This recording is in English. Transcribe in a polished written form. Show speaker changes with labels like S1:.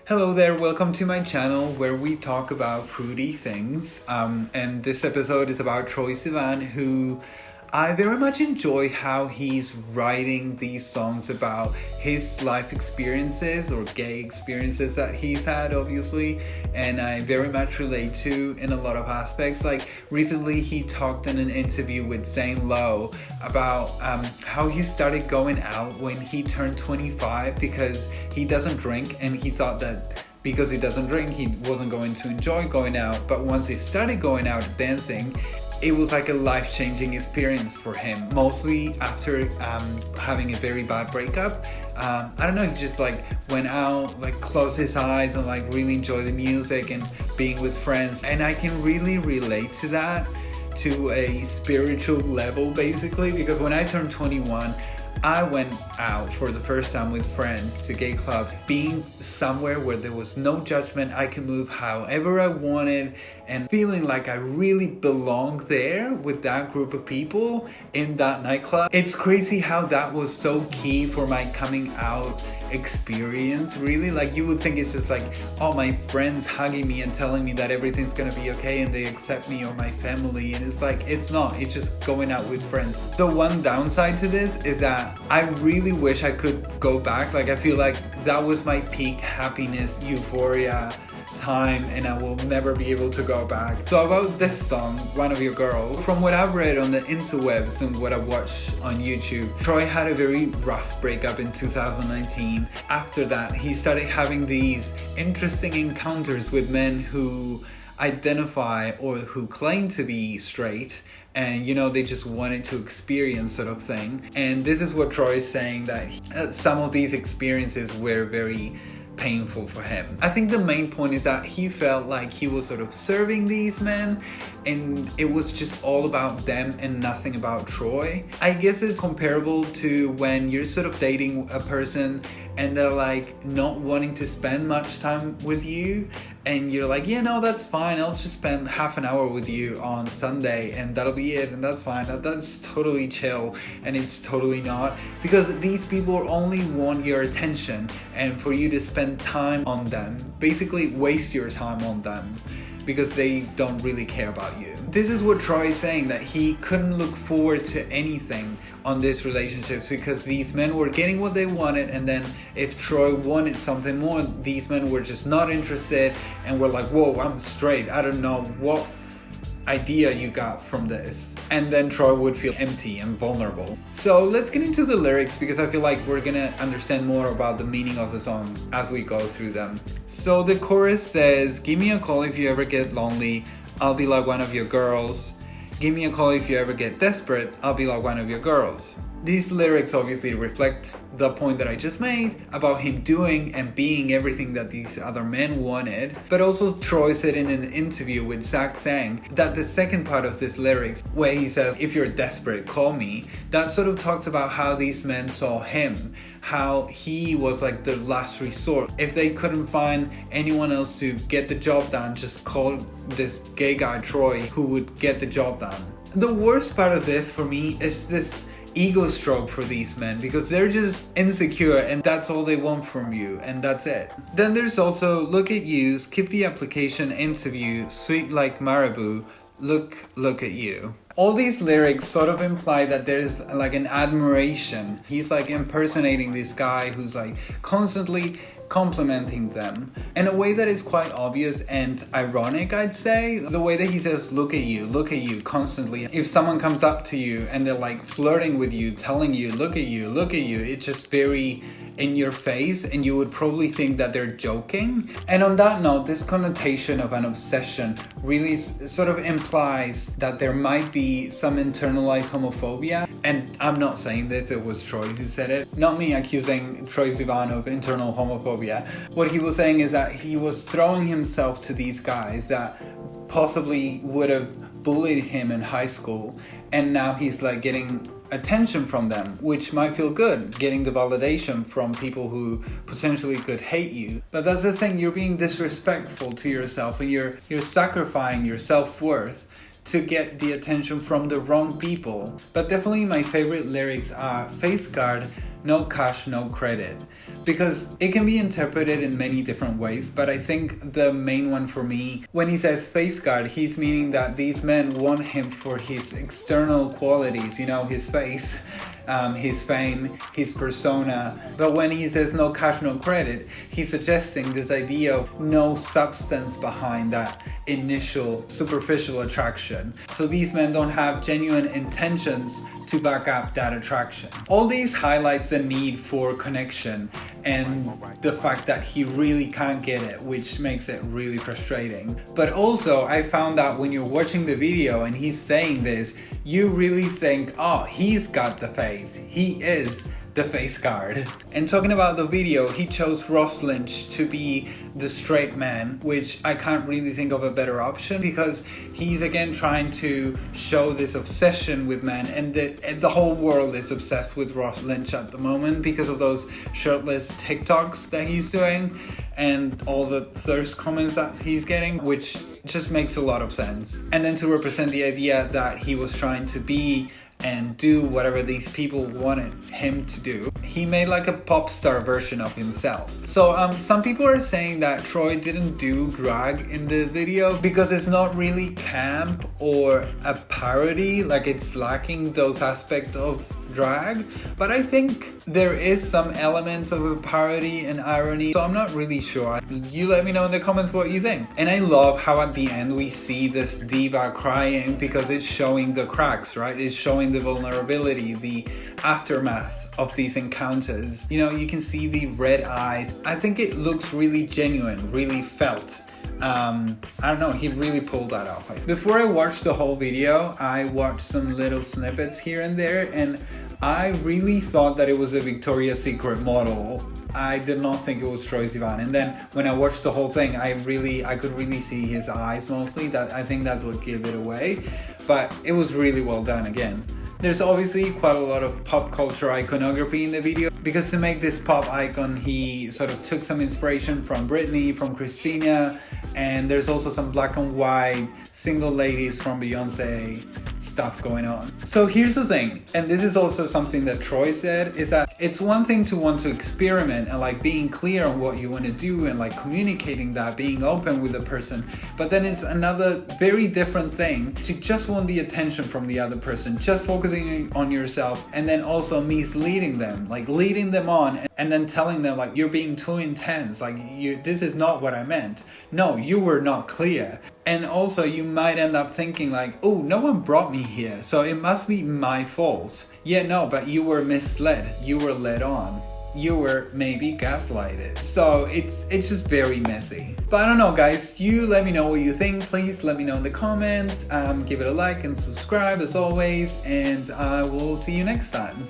S1: Hello there, welcome to my channel where we talk about fruity things. And this episode is about Troye Sivan, who I very much enjoy how he's writing these songs about his life experiences or gay experiences that he's had, obviously, and I very much relate to in a lot of aspects. Like recently he talked in an interview with Zane Lowe about how he started going out when he turned 25 because he doesn't drink, and he thought that because he doesn't drink he wasn't going to enjoy going out. But once he started going out dancing, it was like a life-changing experience for him, mostly after having a very bad breakup. I don't know, he just like went out, like closed his eyes and like really enjoyed the music and being with friends. And I can really relate to that to a spiritual level, basically, because when I turned 21, I went out for the first time with friends to gay clubs, being somewhere where there was no judgment. I could move however I wanted and feeling like I really belonged there with that group of people in that nightclub. It's crazy how that was so key for my coming out experience, really. Like you would think it's just like, oh, my friends hugging me and telling me that everything's gonna be okay and they accept me, or my family, and it's like, it's not. It's just going out with friends. The one downside to this is that I really wish I could go back. Like I feel like that was my peak happiness, euphoria time, and I will never be able to go back. So about this song, One of Your Girls, from what I've read on the interwebs and what I've watched on YouTube, Troye had a very rough breakup in 2019. After that, he started having these interesting encounters with men who identify or who claim to be straight, and they just wanted to experience sort of thing. And this is what Troye is saying, that some of these experiences were very painful for him. I think the main point is that he felt like he was sort of serving these men and it was just all about them and nothing about Troye. I guess it's comparable to when you're sort of dating a person and they're like not wanting to spend much time with you, and you're like, yeah, no, that's fine, I'll just spend half an hour with you on Sunday and that'll be it, and that's fine, that's totally chill. And it's totally not, because these people only want your attention, and for you to spend time on them, basically waste your time on them, because they don't really care about you. This is what Troye is saying, that he couldn't look forward to anything on these relationships because these men were getting what they wanted, and then if Troye wanted something more, these men were just not interested and were like, whoa, I'm straight, I don't know what idea you got from this. And then Troye would feel empty and vulnerable. So let's get into the lyrics, because I feel like we're gonna understand more about the meaning of the song as we go through them. So the chorus says, give me a call if you ever get lonely, I'll be like one of your girls. Give me a call if you ever get desperate, I'll be like one of your girls. These lyrics obviously reflect the point that I just made about him doing and being everything that these other men wanted. But also Troye said in an interview with Zach Sang that the second part of this lyrics, where he says, if you're desperate, call me, that sort of talks about how these men saw him, how he was like the last resort. If they couldn't find anyone else to get the job done, just call this gay guy Troye, who would get the job done. The worst part of this for me is this ego stroke for these men, because they're just insecure and that's all they want from you, and that's it. Then there's also, look at you, skip the application interview, sweet like Marabou, look at you. All these lyrics sort of imply that there's like an admiration. He's like impersonating this guy who's like constantly complimenting them in a way that is quite obvious and ironic, I'd say. The way that he says look at you constantly. If someone comes up to you and they're like flirting with you, telling you look at you, it's just very in your face, and you would probably think that they're joking. And on that note, this connotation of an obsession really sort of implies that there might be some internalized homophobia. And I'm not saying this, it was Troye who said it, not me accusing Troye Sivan of internal homophobia. What he was saying is that he was throwing himself to these guys that possibly would have bullied him in high school, and now he's like getting attention from them, which might feel good, getting the validation from people who potentially could hate you. But that's the thing, you're being disrespectful to yourself, and you're sacrificing your self-worth to get the attention from the wrong people. But definitely my favorite lyrics are, face guard, no cash, no credit. Because it can be interpreted in many different ways, but I think the main one for me, when he says face card, he's meaning that these men want him for his external qualities, you know, his face, his fame, his persona. But when he says no cash, no credit, he's suggesting this idea of no substance behind that initial superficial attraction. So these men don't have genuine intentions to back up that attraction. All these highlights the need for connection and the fact that he really can't get it, which makes it really frustrating. But also I found that when you're watching the video and he's saying this, you really think, oh, he's got the face. He is the face card. And talking about the video, he chose Ross Lynch to be the straight man, which I can't really think of a better option, because he's again trying to show this obsession with men, and the whole world is obsessed with Ross Lynch at the moment because of those shirtless TikToks that he's doing and all the thirst comments that he's getting, which just makes a lot of sense. And then to represent the idea that he was trying to be and do whatever these people wanted him to do, he made like a pop star version of himself. So some people are saying that Troye didn't do drag in the video because it's not really camp or a parody, like it's lacking those aspects of drag. But I think there is some elements of a parody and irony, so I'm not really sure. You let me know in the comments what you think. And I love how at the end we see this diva crying because it's showing the cracks, right? It's showing the vulnerability, the aftermath of these encounters. You know, you can see the red eyes. I think it looks really genuine, really felt. I don't know, he really pulled that off. Before I watched the whole video, I watched some little snippets here and there, and I really thought that it was a Victoria's Secret model. I did not think it was Troye Sivan. And then when I watched the whole thing, I could really see his eyes mostly. That I think that's what gave it away. But it was really well done again. There's obviously quite a lot of pop culture iconography in the video, because to make this pop icon, he sort of took some inspiration from Britney, from Christina, and there's also some black and white single ladies from Beyonce stuff going on. So here's the thing, and this is also something that Troye said, is that it's one thing to want to experiment and like being clear on what you want to do and like communicating that, being open with the person, but then it's another very different thing to just want the attention from the other person, just focusing on yourself, and then also misleading them, like leading them on and then telling them like, you're being too intense, like this is not what I meant. No, you were not clear. And also you might end up thinking like, oh, no one brought me here, so it must be my fault. Yeah, no, but you were misled. You were led on. You were maybe gaslighted. So it's just very messy. But I don't know, guys. You let me know what you think. Please let me know in the comments. Give it a like and subscribe as always. And I will see you next time.